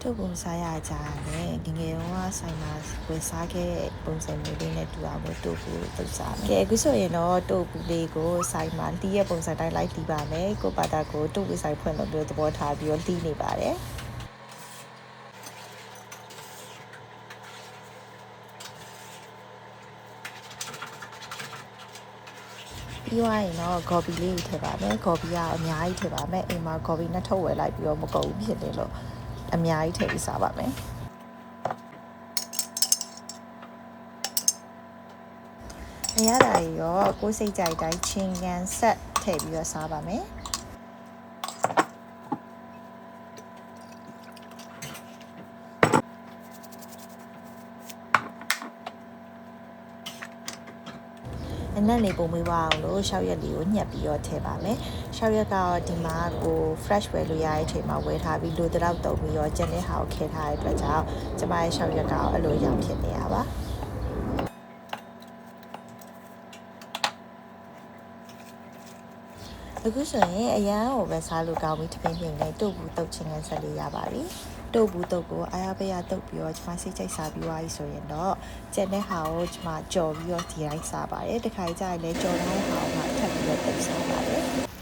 တို့ပုံစားရကြတယ်ငငယ်တော့ဆိုင်မှာဝယ်စားခဲ့ပုံစံမျိုးလေးနဲ့တူအောင်လို့တို့ကိုတုတ်စားမယ်ကဲအခုဆိုရင်တော့တို့ဘူးလေးကိုဆိုင်မှာတီးရဲ့ပုံစံတိုင်းလိုက်တီးပါမယ်ကိုပါတာကိုတို့ဝေဆိုင်ဖွင့်လို့ပြောသဘောထားပြီးတော့တီးနေပါတယ်ပြီးသွားရင်တော့ဂေါ်ဘီလေးထည့်ပါမယ်ဂေါ်ဘီကအများကြီးထည့်ပါမယ်အိမ်မှာဂေါ်ဘီနဲ့ထုတ်ဝယ်လိုက်ပြီးတော့မကုန်ဘူးဖြစ်နေလို့အများကြီးထည့်ပြီးစားပါမယ်အရသာရောကိုယ်စိတ်ကြိုက်တိုင်းချင်းကန်ဆက်ထည့်ပြီးတော့စားပါမယ်အနက်လေးပုံမေးပါအောင်လို့ရှောက်ရက်လေးကိုညှက်ပြီးတော့ထည့်ပါမယ်ရှောက်ရက်ကတော့ဒီမှာကို fresh ဝယ်လို့ရတဲ့အချိန်မှာဝယ်ထားပြီးလိုတလောက်တုံပြီးတော့ကျန်တဲ့ဟာကိုခဲထားတဲ့အတွက်ကြောင့်ကျမရဲ့ရှောက်ရက်ကတော့အဲ့လိုရောင်ဖြစ်နေရပါအခုဆိုရင်အရန်ကိုပဲစားလို့ကောင်းပြီတပင်းပြင်းနဲ့တုတ်ဘူးတုတ်ချင်းကန်ဆက်လေးရပါပြီတုတ်ဘူးတုတ်ကိုအားရပေးရတုတ်ပြီးတော့ကျွန်မစိတ်ကြိုက်စားပြီးသွားပြီဆိုရင်တော့ကျန်တဲ့ဟာကိုကျွန်မကြော်ပြီးတော့ဒီတိုင်းစားပါတယ်တခါကြရင်လည်းကြော်တဲ့ဟာကိုမှထပ်ပြီးတော့တုတ်စားပါတယ်